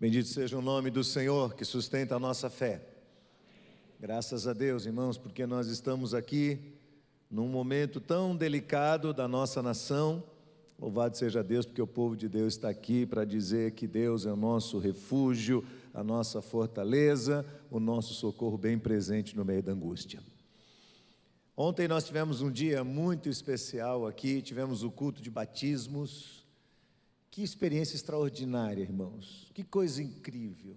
Bendito seja o nome do Senhor que sustenta a nossa fé. Graças a Deus, irmãos, porque nós estamos aqui num momento tão delicado da nossa nação. Louvado seja Deus, porque o povo de Deus está aqui para dizer que Deus é o nosso refúgio, a nossa fortaleza, o nosso socorro bem presente no meio da angústia. Ontem nós tivemos um dia muito especial aqui, tivemos o culto de batismos. Que experiência extraordinária, irmãos, que coisa incrível,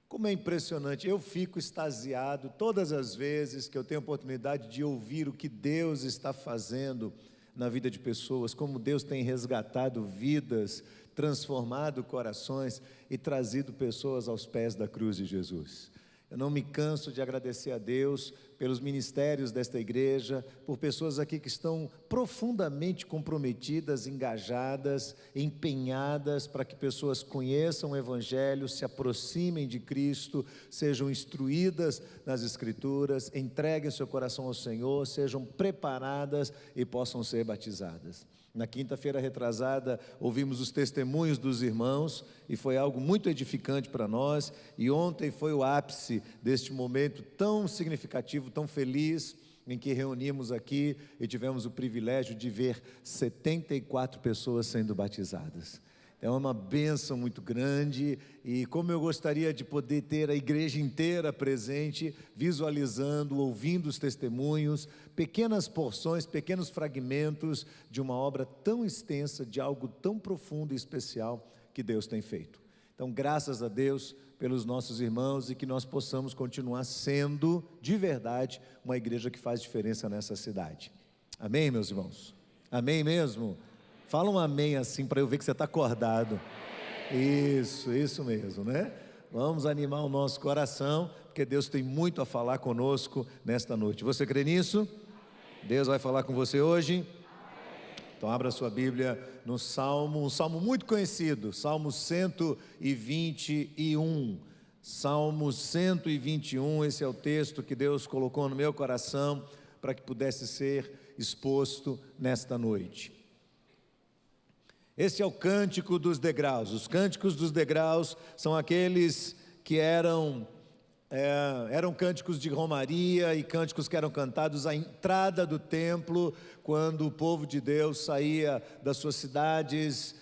como é impressionante. Eu fico extasiado todas as vezes que eu tenho a oportunidade de ouvir o que Deus está fazendo na vida de pessoas, como Deus tem resgatado vidas, transformado corações e trazido pessoas aos pés da cruz de Jesus. Eu não me canso de agradecer a Deus pelos ministérios desta igreja, por pessoas aqui que estão profundamente comprometidas, engajadas, empenhadas para que pessoas conheçam o Evangelho, se aproximem de Cristo, sejam instruídas nas Escrituras, entreguem seu coração ao Senhor, sejam preparadas e possam ser batizadas. Na quinta-feira retrasada, ouvimos os testemunhos dos irmãos e foi algo muito edificante para nós. E ontem foi o ápice deste momento tão significativo, tão feliz, em que reunimos aqui e tivemos o privilégio de ver 74 pessoas sendo batizadas. É uma bênção muito grande e como eu gostaria de poder ter a igreja inteira presente, visualizando, ouvindo os testemunhos, pequenas porções, pequenos fragmentos de uma obra tão extensa, de algo tão profundo e especial que Deus tem feito. Então, graças a Deus pelos nossos irmãos e que nós possamos continuar sendo, de verdade, uma igreja que faz diferença nessa cidade. Amém, meus irmãos? Amém mesmo? Fala um amém assim para eu ver que você está acordado. Isso mesmo, né? Vamos animar o nosso coração, porque Deus tem muito a falar conosco nesta noite. Você crê nisso? Deus vai falar com você hoje? Então abra sua Bíblia no Salmo, um Salmo muito conhecido, Salmo 121. Salmo 121, esse é o texto que Deus colocou no meu coração para que pudesse ser exposto nesta noite. Este é o cântico dos degraus. Os cânticos dos degraus são aqueles que eram cânticos de romaria e cânticos que eram cantados à entrada do templo, quando o povo de Deus saía das suas cidades,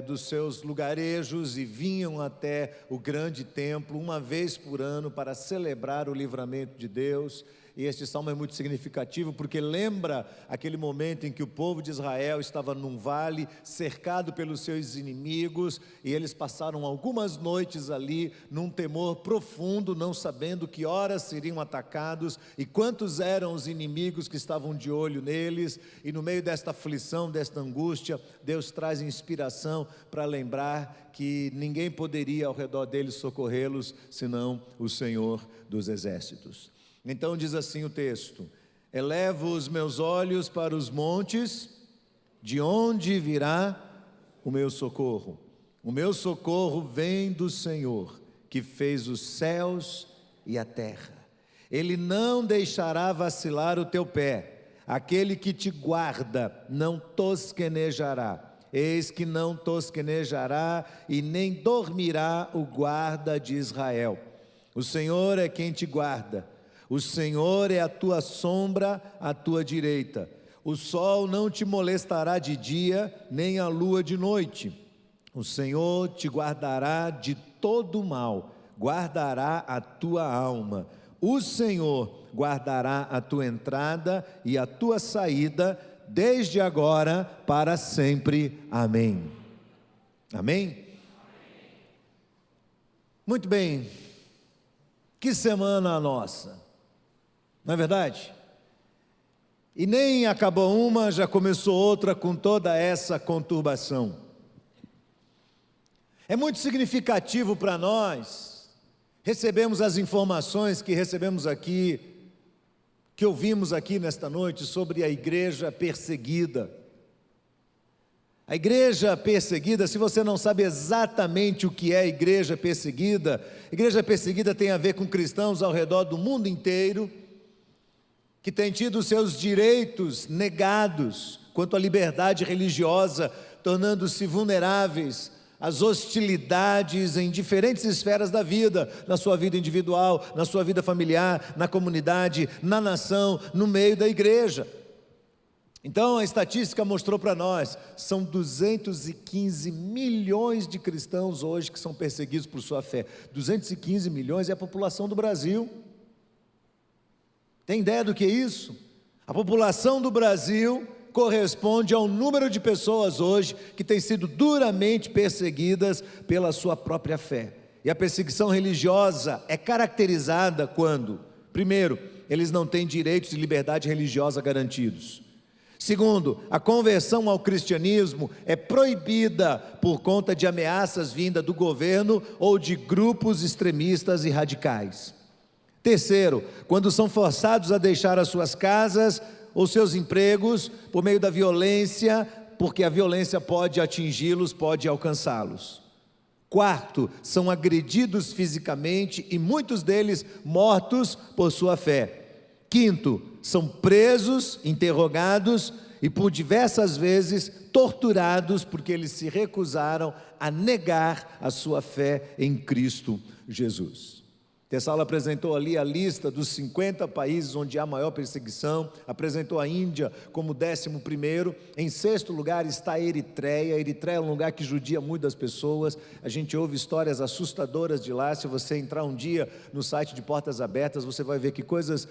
dos seus lugarejos e vinham até o grande templo uma vez por ano para celebrar o livramento de Deus. E este salmo é muito significativo porque lembra aquele momento em que o povo de Israel estava num vale cercado pelos seus inimigos e eles passaram algumas noites ali num temor profundo, não sabendo que horas seriam atacados e quantos eram os inimigos que estavam de olho neles. E no meio desta aflição, desta angústia, Deus traz inspiração para lembrar que ninguém poderia ao redor deles socorrê-los senão o Senhor dos exércitos. Então diz assim o texto: elevo os meus olhos para os montes, de onde virá o meu socorro? O meu socorro vem do Senhor, que fez os céus e a terra. Ele não deixará vacilar o teu pé, aquele que te guarda não tosquenejará. Eis que não tosquenejará e nem dormirá o guarda de Israel. O Senhor é quem te guarda. O Senhor é a tua sombra à tua direita. O sol não te molestará de dia, nem a lua de noite. O Senhor te guardará de todo mal, guardará a tua alma. O Senhor guardará a tua entrada e a tua saída, desde agora para sempre. Amém. Amém? Muito bem. Que semana a nossa! Não é verdade? E nem acabou uma, já começou outra com toda essa conturbação. É muito significativo para nós, recebemos as informações que recebemos aqui, que ouvimos aqui nesta noite sobre a igreja perseguida. A igreja perseguida, se você não sabe exatamente o que é igreja perseguida tem a ver com cristãos ao redor do mundo inteiro, que têm tido seus direitos negados quanto à liberdade religiosa, tornando-se vulneráveis as hostilidades em diferentes esferas da vida, na sua vida individual, na sua vida familiar, na comunidade, na nação, no meio da igreja. Então a estatística mostrou para nós, são 215 milhões de cristãos hoje que são perseguidos por sua fé. 215 milhões é a população do Brasil. Tem ideia do que é isso? A população do Brasil corresponde ao número de pessoas hoje que têm sido duramente perseguidas pela sua própria fé. E a perseguição religiosa é caracterizada quando, primeiro, eles não têm direitos de liberdade religiosa garantidos. Segundo, a conversão ao cristianismo é proibida por conta de ameaças vindas do governo ou de grupos extremistas e radicais. Terceiro, quando são forçados a deixar as suas casas ou seus empregos por meio da violência, porque a violência pode atingi-los, pode alcançá-los. Quarto, são agredidos fisicamente e muitos deles mortos por sua fé. Quinto, são presos, interrogados e por diversas vezes torturados porque eles se recusaram a negar a sua fé em Cristo Jesus. Tessala apresentou ali a lista dos 50 países onde há maior perseguição, apresentou a Índia como 11º, em 6º lugar está a Eritreia. Eritreia é um lugar que judia muito das pessoas, a gente ouve histórias assustadoras de lá. Se você entrar um dia no site de Portas Abertas, você vai ver que coisas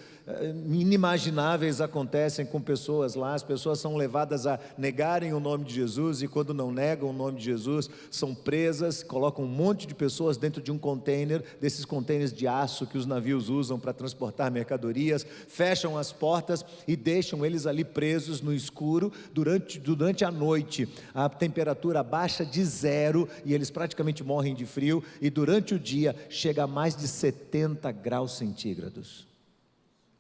inimagináveis acontecem com pessoas lá. As pessoas são levadas a negarem o nome de Jesus e quando não negam o nome de Jesus, são presas, colocam um monte de pessoas dentro de um container, desses containers de aço que os navios usam para transportar mercadorias, fecham as portas e deixam eles ali presos no escuro durante a noite. A temperatura baixa de 0 e eles praticamente morrem de frio, e durante o dia chega a mais de 70 graus centígrados.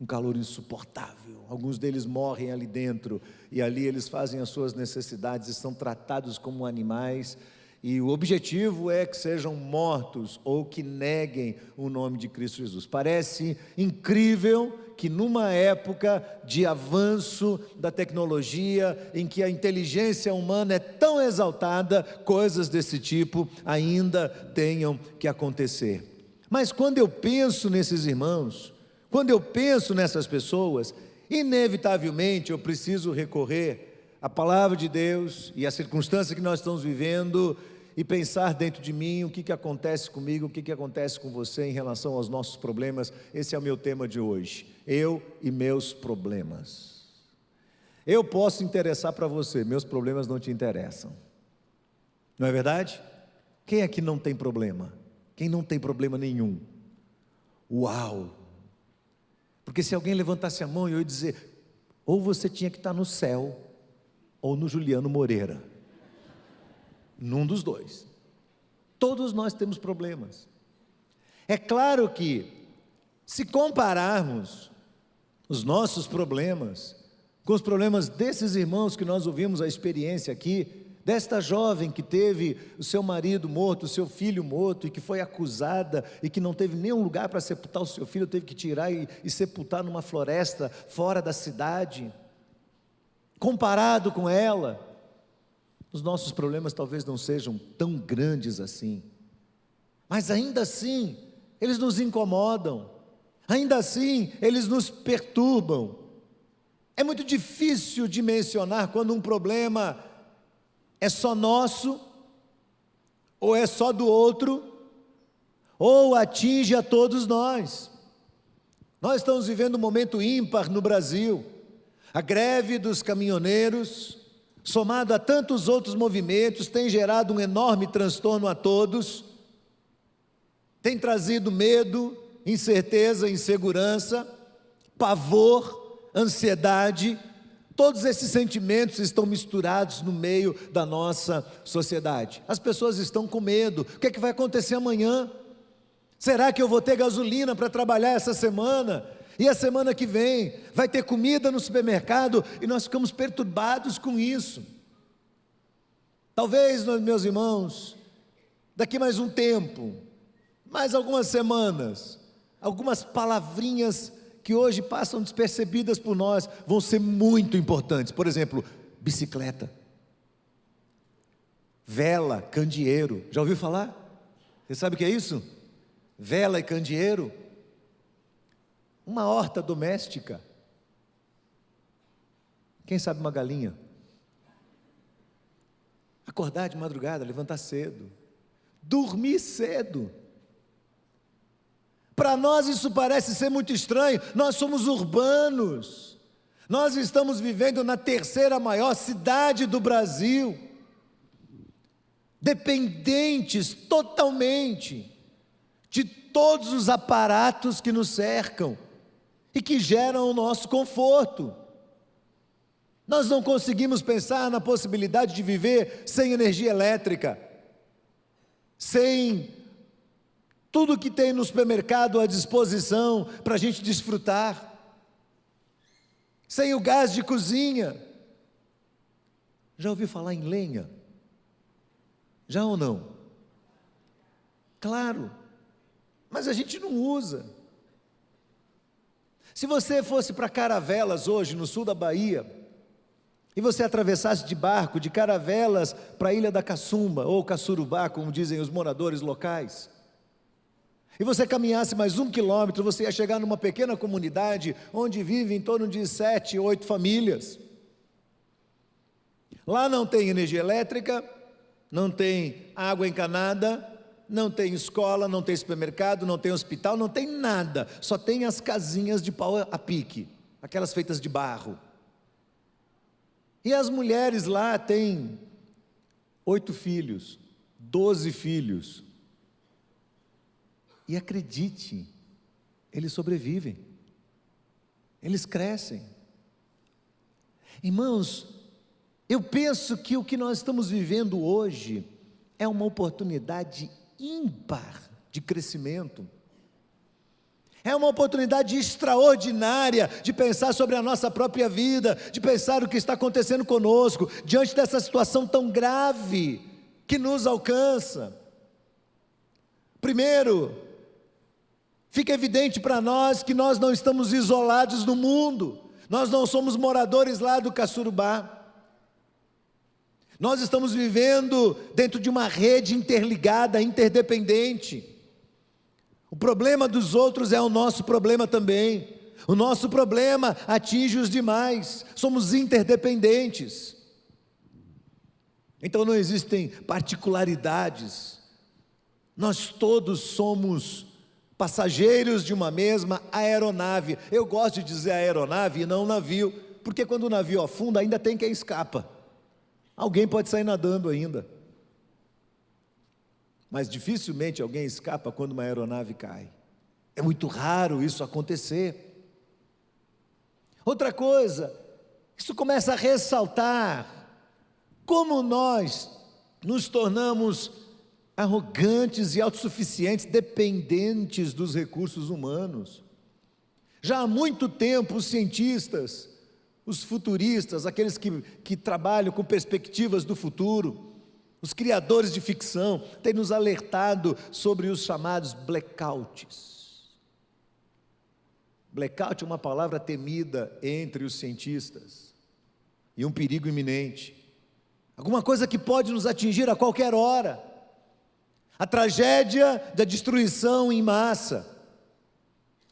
Um calor insuportável. Alguns deles morrem ali dentro e ali eles fazem as suas necessidades e são tratados como animais. E o objetivo é que sejam mortos ou que neguem o nome de Cristo Jesus. Parece incrível que numa época de avanço da tecnologia, em que a inteligência humana é tão exaltada, coisas desse tipo ainda tenham que acontecer. Mas quando eu penso nesses irmãos, quando eu penso nessas pessoas, inevitavelmente eu preciso recorrer à palavra de Deus e à circunstância que nós estamos vivendo e pensar dentro de mim o que acontece comigo, o que acontece com você em relação aos nossos problemas. Esse é o meu tema de hoje, eu e meus problemas. Eu posso interessar para você, meus problemas não te interessam, não é verdade? Quem aqui não tem problema? Quem não tem problema nenhum? Uau! Porque se alguém levantasse a mão e eu ia dizer, ou você tinha que estar no céu, ou no Juliano Moreira, num dos dois. Todos nós temos problemas. É claro que, se compararmos os nossos problemas com os problemas desses irmãos que nós ouvimos a experiência aqui, desta jovem que teve o seu marido morto, o seu filho morto, e que foi acusada, e que não teve nenhum lugar para sepultar o seu filho, teve que tirar e sepultar numa floresta fora da cidade. Comparado com ela, os nossos problemas talvez não sejam tão grandes assim, mas ainda assim, eles nos incomodam, ainda assim, eles nos perturbam. É muito difícil de mencionar quando um problema é só nosso, ou é só do outro, ou atinge a todos nós. Nós estamos vivendo um momento ímpar no Brasil. A greve dos caminhoneiros, somado a tantos outros movimentos, tem gerado um enorme transtorno a todos, tem trazido medo, incerteza, insegurança, pavor, ansiedade. Todos esses sentimentos estão misturados no meio da nossa sociedade. As pessoas estão com medo. O que é que vai acontecer amanhã? Será que eu vou ter gasolina para trabalhar essa semana? E a semana que vem vai ter comida no supermercado? E nós ficamos perturbados com isso. Talvez, meus irmãos, daqui mais um tempo, mais algumas semanas, algumas palavrinhas que hoje passam despercebidas por nós vão ser muito importantes. Por exemplo, bicicleta. vela, candeeiro. Já ouviu falar? Você sabe o que é isso? Vela e candeeiro? Uma horta doméstica. Quem sabe uma galinha? Acordar de madrugada, levantar cedo, dormir cedo. Para nós isso parece ser muito estranho, nós somos urbanos, nós estamos vivendo na terceira maior cidade do Brasil, dependentes totalmente de todos os aparatos que nos cercam e que geram o nosso conforto. Nós não conseguimos pensar na possibilidade de viver sem energia elétrica, sem tudo que tem no supermercado à disposição para a gente desfrutar, sem o gás de cozinha. Já ouviu falar em lenha? Já ou não? Claro, mas a gente não usa. Se você fosse para Caravelas hoje, no sul da Bahia, e você atravessasse de barco, de Caravelas para a Ilha da Caçumba, ou Caçurubá, como dizem os moradores locais, e você caminhasse mais 1 quilômetro, você ia chegar numa pequena comunidade, onde vivem em torno de 7, 8 famílias. Lá não tem energia elétrica, não tem água encanada, não tem escola, não tem supermercado, não tem hospital, não tem nada, só tem as casinhas de pau a pique, aquelas feitas de barro. E as mulheres lá têm 8 filhos, 12 filhos. E acredite, eles sobrevivem, eles crescem. Irmãos, eu penso que o que nós estamos vivendo hoje é uma oportunidade ímpar de crescimento. É uma oportunidade extraordinária de pensar sobre a nossa própria vida, de pensar o que está acontecendo conosco, diante dessa situação tão grave que nos alcança. Primeiro, fica evidente para nós que nós não estamos isolados no mundo, nós não somos moradores lá do Caçurubá. Nós estamos vivendo dentro de uma rede interligada, interdependente. O problema dos outros é o nosso problema também. O nosso problema atinge os demais. Somos interdependentes. Então não existem particularidades. Nós todos somos passageiros de uma mesma aeronave. Eu gosto de dizer aeronave e não navio, porque quando o navio afunda ainda tem quem escapa. Alguém pode sair nadando ainda. Mas dificilmente alguém escapa quando uma aeronave cai. É muito raro isso acontecer. Outra coisa, isso começa a ressaltar como nós nos tornamos arrogantes e autossuficientes, dependentes dos recursos humanos. Já há muito tempo os cientistas, os futuristas, aqueles que trabalham com perspectivas do futuro, os criadores de ficção, têm nos alertado sobre os chamados blackouts. Blackout é uma palavra temida entre os cientistas e um perigo iminente. Alguma coisa que pode nos atingir a qualquer hora. A tragédia da destruição em massa,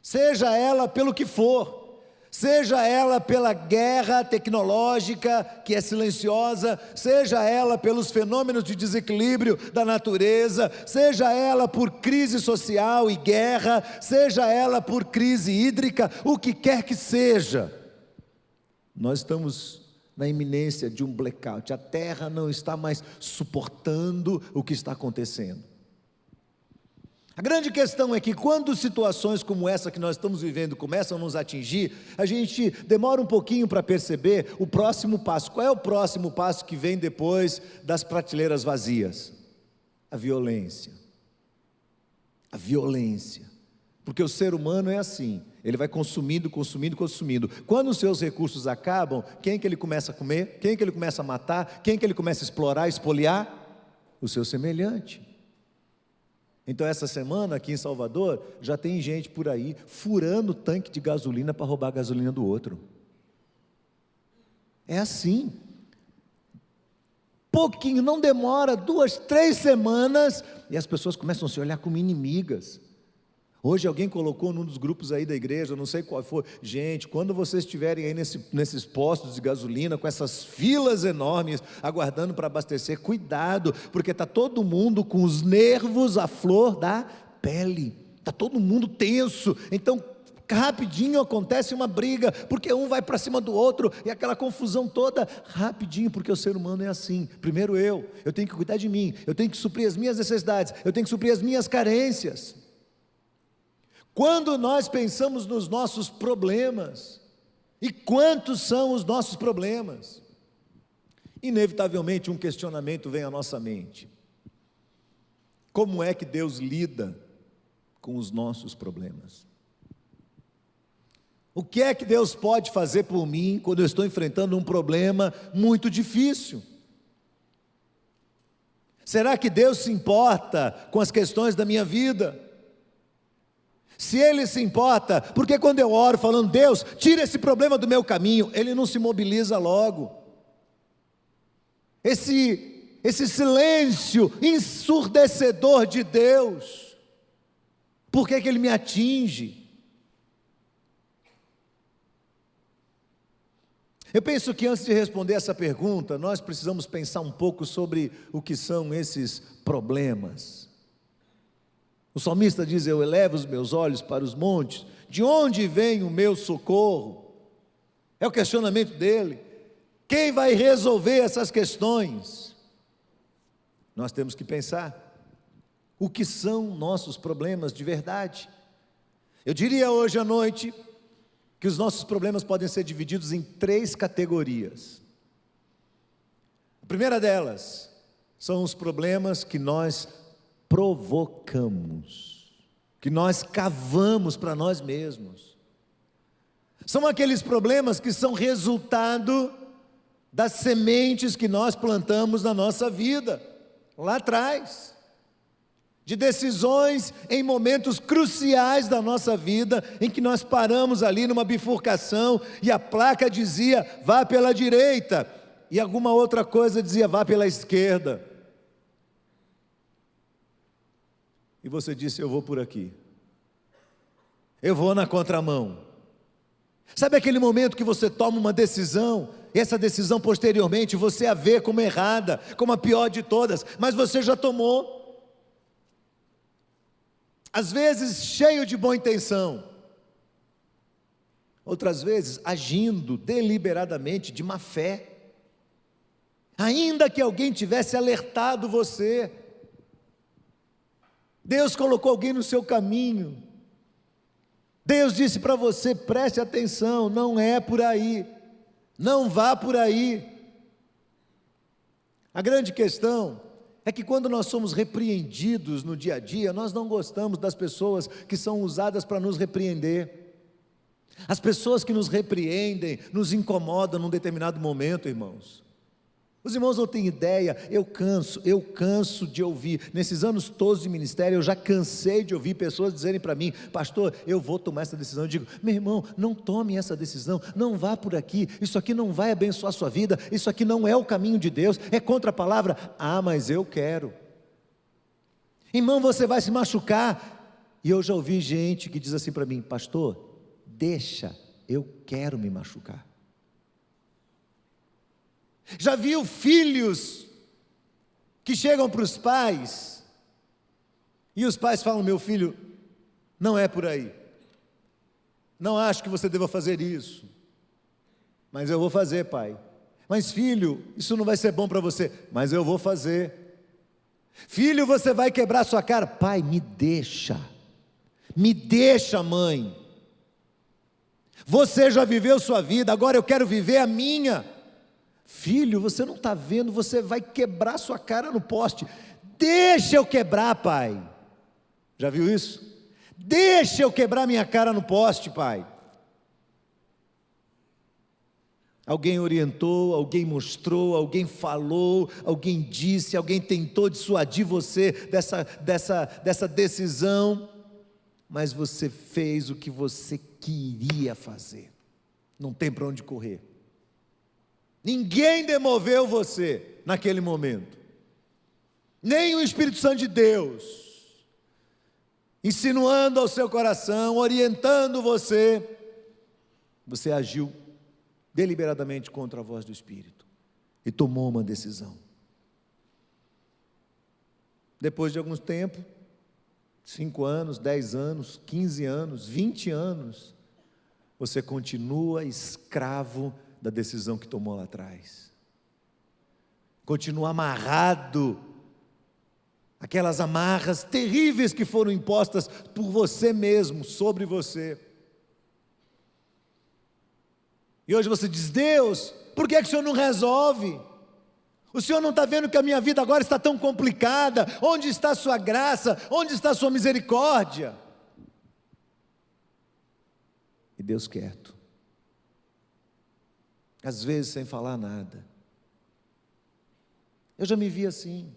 seja ela pelo que for, seja ela pela guerra tecnológica que é silenciosa, seja ela pelos fenômenos de desequilíbrio da natureza, seja ela por crise social e guerra, seja ela por crise hídrica, o que quer que seja, nós estamos na iminência de um blackout. A terra não está mais suportando o que está acontecendo. A grande questão é que quando situações como essa que nós estamos vivendo começam a nos atingir, a gente demora um pouquinho para perceber o próximo passo. Qual é o próximo passo que vem depois das prateleiras vazias? A violência. A violência. Porque o ser humano é assim, ele vai consumindo. Quando os seus recursos acabam, quem que ele começa a comer? Quem que ele começa a matar? Quem que ele começa a explorar, espoliar? O seu semelhante. Então essa semana aqui em Salvador, já tem gente por aí furando tanque de gasolina para roubar a gasolina do outro. É assim. pouquinho, não demora 2, 3 semanas, e as pessoas começam a se olhar como inimigas. Hoje alguém colocou num dos grupos aí da igreja, não sei qual foi, gente, quando vocês estiverem aí nesses postos de gasolina, com essas filas enormes, aguardando para abastecer, cuidado, porque está todo mundo com os nervos à flor da pele, está todo mundo tenso, então rapidinho acontece uma briga, porque um vai para cima do outro, e aquela confusão toda, rapidinho, porque o ser humano é assim. Primeiro eu tenho que cuidar de mim, eu tenho que suprir as minhas necessidades, eu tenho que suprir as minhas carências. Quando nós pensamos nos nossos problemas, e quantos são os nossos problemas, inevitavelmente um questionamento vem à nossa mente: como é que Deus lida com os nossos problemas? O que é que Deus pode fazer por mim quando eu estou enfrentando um problema muito difícil? Será que Deus se importa com as questões da minha vida? Se Ele se importa, porque quando eu oro falando, Deus, tira esse problema do meu caminho, Ele não se mobiliza logo? Esse silêncio ensurdecedor de Deus, por que Ele me atinge? Eu penso que antes de responder essa pergunta, nós precisamos pensar um pouco sobre o que são esses problemas. O salmista diz: eu elevo os meus olhos para os montes, de onde vem o meu socorro? É o questionamento dele. Quem vai resolver essas questões? Nós temos que pensar, o que são nossos problemas de verdade? Eu diria hoje à noite, que os nossos problemas podem ser divididos em 3 categorias. A primeira delas, são os problemas que nós provocamos, que nós cavamos para nós mesmos. São aqueles problemas que são resultado das sementes que nós plantamos na nossa vida, lá atrás, de decisões em momentos cruciais da nossa vida, em que nós paramos ali numa bifurcação, e a placa dizia, vá pela direita, e alguma outra coisa dizia, vá pela esquerda. E você disse, eu vou por aqui, eu vou na contramão. Sabe aquele momento que você toma uma decisão, e essa decisão posteriormente você a vê como errada, como a pior de todas, mas você já tomou, às vezes cheio de boa intenção, outras vezes agindo deliberadamente de má fé, ainda que alguém tivesse alertado você. Deus colocou alguém no seu caminho, Deus disse para você, preste atenção, não é por aí, não vá por aí. A grande questão é que quando nós somos repreendidos no dia a dia, nós não gostamos das pessoas que são usadas para nos repreender. As pessoas que nos repreendem, nos incomodam num determinado momento, irmãos. Os irmãos não têm ideia, eu canso de ouvir, nesses anos todos de ministério, eu já cansei de ouvir pessoas dizerem para mim, pastor, eu vou tomar essa decisão. Eu digo, meu irmão, não tome essa decisão, não vá por aqui, isso aqui não vai abençoar a sua vida, isso aqui não é o caminho de Deus, é contra a palavra. Ah, mas eu quero. Irmão, você vai se machucar. E eu já ouvi gente que diz assim para mim, pastor, deixa, eu quero me machucar. Já viu filhos que chegam para os pais, e os pais falam, meu filho, não é por aí, não acho que você deva fazer isso, mas eu vou fazer, pai. Mas filho, isso não vai ser bom para você, mas eu vou fazer. Filho, você vai quebrar sua cara, pai, me deixa, mãe, você já viveu sua vida, agora eu quero viver a minha. Filho, você não está vendo, você vai quebrar sua cara no poste. Deixa eu quebrar, pai. Já viu isso? Deixa eu quebrar minha cara no poste, pai. Alguém orientou, alguém mostrou, alguém falou, alguém disse, alguém tentou dissuadir você dessa decisão, mas você fez o que você queria fazer. Não tem para onde correr. Ninguém demoveu você, naquele momento. Nem o Espírito Santo de Deus, insinuando ao seu coração, orientando você, você agiu deliberadamente contra a voz do Espírito e tomou uma decisão. Depois de algum tempo, 5 anos, 10 anos, 15 anos, 20 anos, você continua escravo da decisão que tomou lá atrás. Continua amarrado, aquelas amarras terríveis que foram impostas por você mesmo, sobre você. E hoje você diz: Deus, por que o Senhor não resolve? O Senhor não está vendo que a minha vida agora está tão complicada? Onde está a sua graça? Onde está a sua misericórdia? E Deus quieto, às vezes sem falar nada. Eu já me vi assim.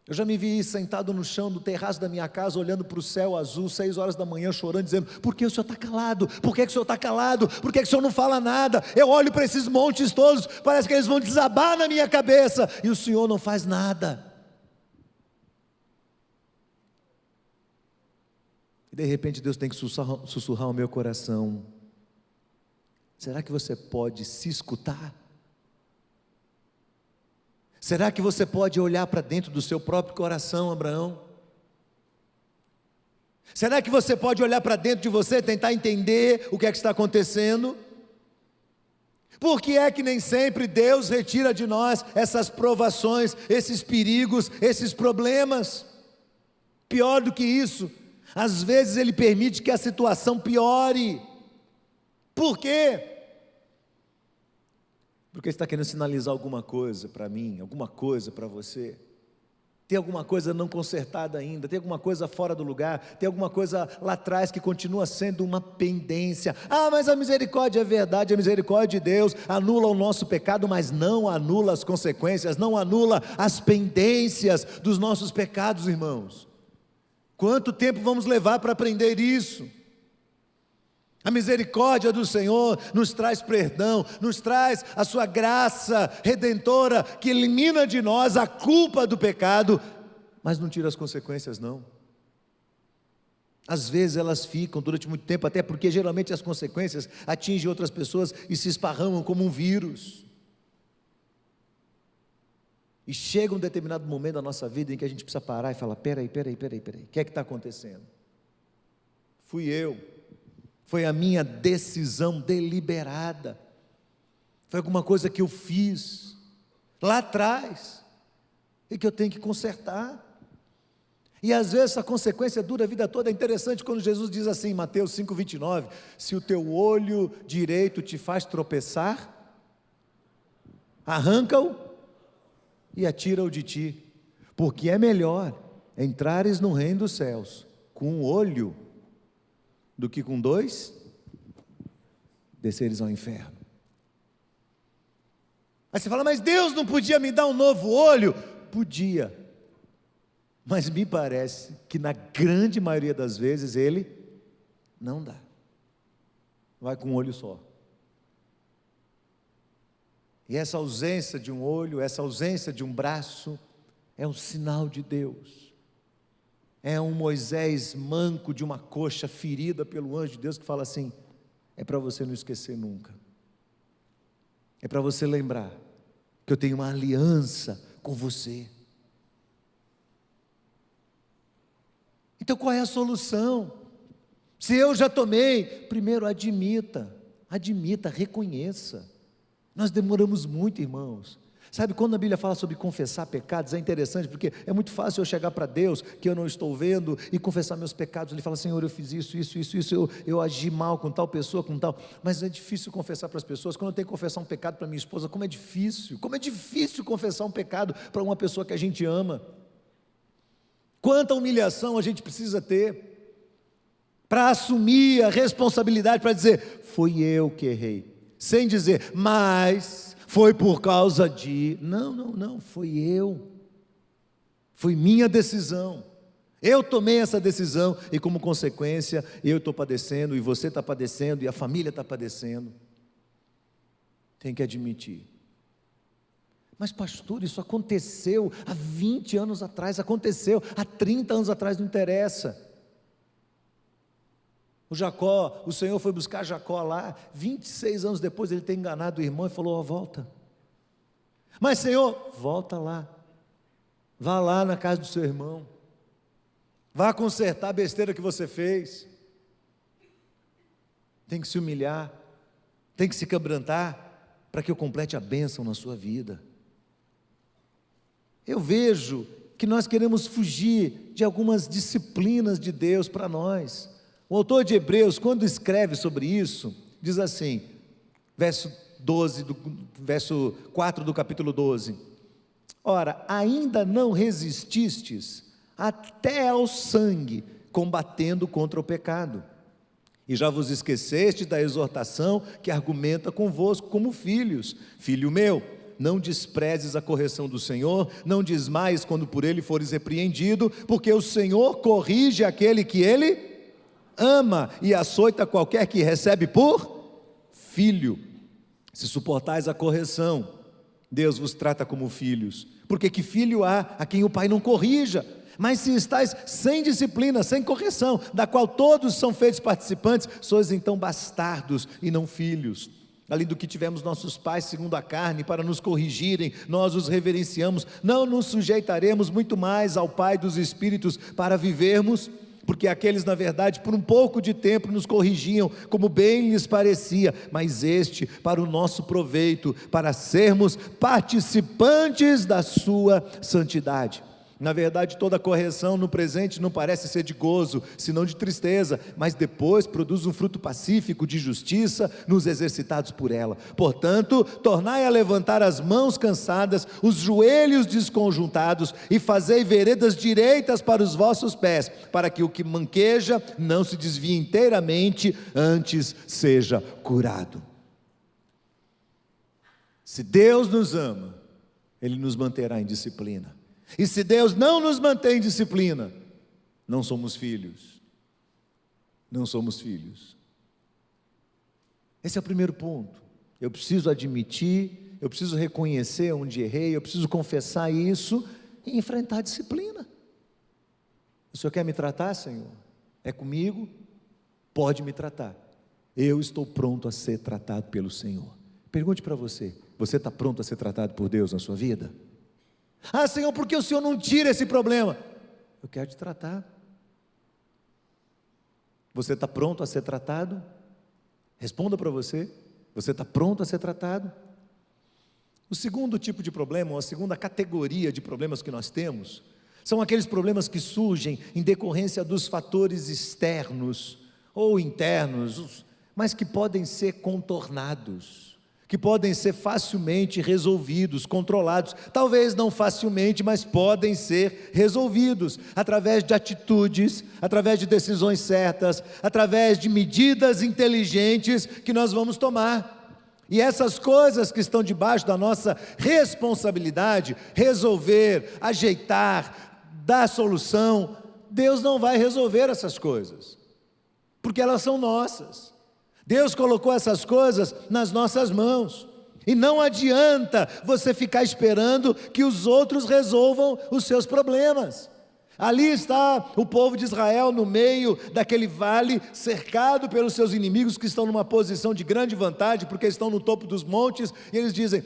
Eu já me vi sentado no chão do terraço da minha casa, olhando para o céu azul, 6 horas da manhã, chorando, dizendo: por que o Senhor está calado? Por que o Senhor está calado? Por que o Senhor não fala nada? Eu olho para esses montes todos, parece que eles vão desabar na minha cabeça, e o Senhor não faz nada. E de repente Deus tem que sussurrar ao meu coração: será que você pode se escutar? Será que você pode olhar para dentro do seu próprio coração, Abraão? Será que você pode olhar para dentro de você, tentar entender o que é que está acontecendo? Por que é que nem sempre Deus retira de nós essas provações, esses perigos, esses problemas? Pior do que isso, às vezes Ele permite que a situação piore. Por quê? Porque está querendo sinalizar alguma coisa para mim, alguma coisa para você. Tem alguma coisa não consertada ainda, tem alguma coisa fora do lugar, tem alguma coisa lá atrás que continua sendo uma pendência. Ah, mas a misericórdia é verdade, a misericórdia de Deus anula o nosso pecado, mas não anula as consequências, não anula as pendências dos nossos pecados, irmãos. Quanto tempo vamos levar para aprender isso? A misericórdia do Senhor nos traz perdão, nos traz a sua graça redentora, que elimina de nós a culpa do pecado, mas não tira as consequências não. Às vezes elas ficam durante muito tempo, até porque geralmente as consequências atingem outras pessoas e se esparramam como um vírus. E chega um determinado momento da nossa vida em que a gente precisa parar e falar: peraí, o que é que está acontecendo? Fui eu. Foi a minha decisão deliberada, foi alguma coisa que eu fiz lá atrás, e que eu tenho que consertar. E às vezes essa consequência dura a vida toda. É interessante quando Jesus diz assim em Mateus 5,29, se o teu olho direito te faz tropeçar, arranca-o e atira-o de ti, porque é melhor entrares no reino dos céus com um olho do que com 2 desceres ao inferno. Aí você fala: mas Deus não podia me dar um novo olho? Podia, mas me parece que na grande maioria das vezes Ele não dá. Vai com um olho só. E essa ausência de um olho, essa ausência de um braço, é um sinal de Deus. É um Moisés manco de uma coxa ferida pelo anjo de Deus que fala assim: é para você não esquecer nunca. É para você lembrar que eu tenho uma aliança com você. Então qual é a solução? Se eu já tomei, primeiro admita, reconheça. Nós demoramos muito, irmãos. Sabe, quando a Bíblia fala sobre confessar pecados, é interessante, porque é muito fácil eu chegar para Deus, que eu não estou vendo, e confessar meus pecados. Ele fala: Senhor, eu fiz isso, eu agi mal com tal pessoa, com tal. Mas é difícil confessar para as pessoas. Quando eu tenho que confessar um pecado para minha esposa, como é difícil confessar um pecado para uma pessoa que a gente ama. Quanta humilhação a gente precisa ter para assumir a responsabilidade, para dizer: foi eu que errei, sem dizer: mas foi por causa de... Não, foi eu, foi minha decisão, eu tomei essa decisão, e como consequência, eu estou padecendo, e você está padecendo, e a família está padecendo. Tem que admitir. Mas pastor, isso aconteceu há 20 anos atrás, aconteceu há 30 anos atrás, não interessa. O Senhor foi buscar Jacó lá, 26 anos depois ele tem enganado o irmão e falou: volta. Mas Senhor, volta lá, vá lá na casa do seu irmão, vá consertar a besteira que você fez. Tem que se humilhar, tem que se quebrantar, para que eu complete a bênção na sua vida. Eu vejo que nós queremos fugir de algumas disciplinas de Deus para nós. O autor de Hebreus, quando escreve sobre isso, diz assim, verso 4 do capítulo 12: ora, ainda não resististes até ao sangue, combatendo contra o pecado, e já vos esqueceste da exortação que argumenta convosco como filhos. Filho meu, não desprezes a correção do Senhor, não desmaies quando por ele fores repreendido, porque o Senhor corrige aquele que ele ama, e açoita qualquer que recebe por filho. Se suportais a correção, Deus vos trata como filhos, porque que filho há a quem o pai não corrija? Mas se estáis sem disciplina, sem correção, da qual todos são feitos participantes, sois então bastardos e não filhos. Além do que tivemos nossos pais segundo a carne para nos corrigirem, nós os reverenciamos, não nos sujeitaremos muito mais ao Pai dos Espíritos para vivermos? Porque aqueles, na verdade, por um pouco de tempo nos corrigiam, como bem lhes parecia, mas este para o nosso proveito, para sermos participantes da sua santidade. Na verdade, toda correção no presente não parece ser de gozo, senão de tristeza, mas depois produz um fruto pacífico de justiça nos exercitados por ela. Portanto, tornai a levantar as mãos cansadas, os joelhos desconjuntados, e fazei veredas direitas para os vossos pés, para que o que manqueja não se desvie inteiramente, antes seja curado. Se Deus nos ama, Ele nos manterá em disciplina. E se Deus não nos mantém em disciplina, não somos filhos. Não somos filhos. Esse é o primeiro ponto. Eu preciso admitir, eu preciso reconhecer onde errei, eu preciso confessar isso e enfrentar a disciplina. O Senhor quer me tratar, Senhor? É comigo? Pode me tratar. Eu estou pronto a ser tratado pelo Senhor. Pergunte para você: você está pronto a ser tratado por Deus na sua vida? Ah, Senhor, por que o Senhor não tira esse problema? Eu quero te tratar. Você está pronto a ser tratado? Responda para você: você está pronto a ser tratado? O segundo tipo de problema, ou a segunda categoria de problemas que nós temos, são aqueles problemas que surgem em decorrência dos fatores externos ou internos, mas que podem ser contornados, que podem ser facilmente resolvidos, controlados, talvez não facilmente, mas podem ser resolvidos, através de atitudes, através de decisões certas, através de medidas inteligentes que nós vamos tomar. E essas coisas que estão debaixo da nossa responsabilidade, resolver, ajeitar, dar solução, Deus não vai resolver essas coisas, porque elas são nossas. Deus colocou essas coisas nas nossas mãos, e não adianta você ficar esperando que os outros resolvam os seus problemas. Ali está o povo de Israel no meio daquele vale, cercado pelos seus inimigos, que estão numa posição de grande vantagem, porque estão no topo dos montes, e eles dizem: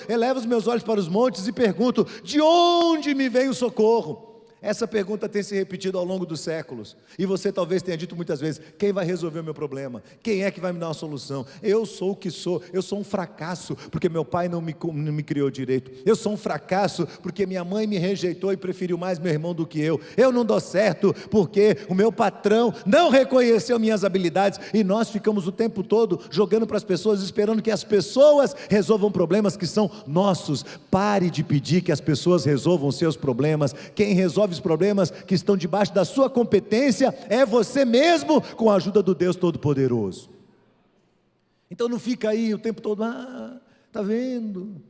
elevo os meus olhos para os montes e pergunto: de onde me vem o socorro? Essa pergunta tem se repetido ao longo dos séculos, e você talvez tenha dito muitas vezes: quem vai resolver o meu problema? Quem é que vai me dar uma solução? Eu sou o que sou, eu sou um fracasso, porque meu pai não me criou direito, eu sou um fracasso, porque minha mãe me rejeitou e preferiu mais meu irmão do que eu não dou certo, porque o meu patrão não reconheceu minhas habilidades, e nós ficamos o tempo todo jogando para as pessoas, esperando que as pessoas resolvam problemas que são nossos. Pare de pedir que as pessoas resolvam seus problemas. Quem resolve os problemas que estão debaixo da sua competência é você mesmo, com a ajuda do Deus Todo-Poderoso. Então não fica aí o tempo todo: está vendo,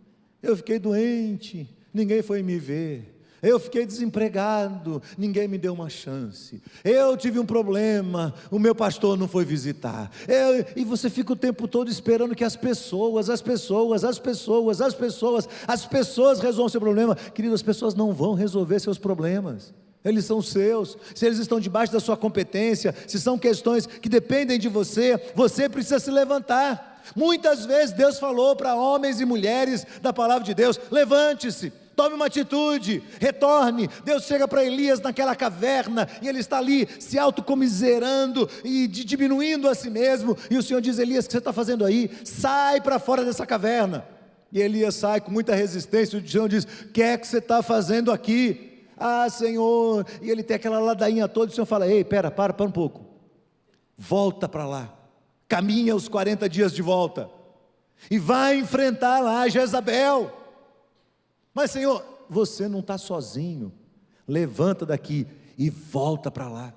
eu fiquei doente, ninguém foi me ver, Eu fiquei desempregado, ninguém me deu uma chance. Eu tive um problema, o meu pastor não foi visitar. E você fica o tempo todo esperando que as pessoas resolvam seu problema. Querido, as pessoas não vão resolver seus problemas. Eles são seus. Se eles estão debaixo da sua competência, se são questões que dependem de você, você precisa se levantar. Muitas vezes Deus falou para homens e mulheres da palavra de Deus: levante-se, tome uma atitude, retorne. Deus chega para Elias naquela caverna, e ele está ali se autocomiserando e diminuindo a si mesmo, e o Senhor diz: Elias, o que você está fazendo aí? Sai para fora dessa caverna. E Elias sai com muita resistência, e o Senhor diz: o que é que você está fazendo aqui? Ah, Senhor, e ele tem aquela ladainha toda, e o Senhor fala: ei, para um pouco, volta para lá, caminha os 40 dias de volta, e vai enfrentar lá Jezabel. Mas Senhor, você não está sozinho, levanta daqui e volta para lá.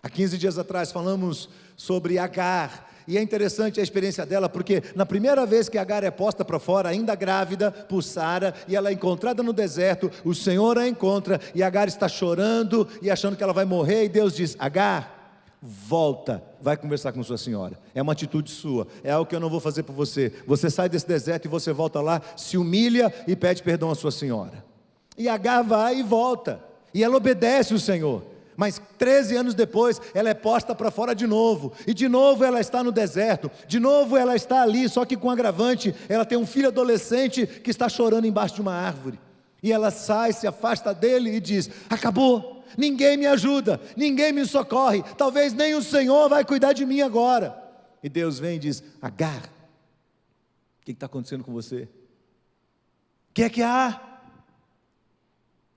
Há 15 dias atrás falamos sobre Agar, e é interessante a experiência dela, porque na primeira vez que Agar é posta para fora, ainda grávida por Sara, e ela é encontrada no deserto, o Senhor a encontra, e Agar está chorando e achando que ela vai morrer, e Deus diz: Agar, volta, vai conversar com sua senhora. É uma atitude sua, é algo que eu não vou fazer por você. Você sai desse deserto e você volta lá, se humilha e pede perdão à sua senhora. E Agar vai e volta, e ela obedece o Senhor. Mas 13 anos depois, ela é posta para fora de novo, e de novo ela está no deserto, de novo ela está ali, só que com agravante, ela tem um filho adolescente que está chorando embaixo de uma árvore, e ela sai, se afasta dele e diz: acabou, ninguém me ajuda, ninguém me socorre, talvez nem o Senhor vai cuidar de mim agora. E Deus vem e diz: Agar, o que está acontecendo com você? O que há?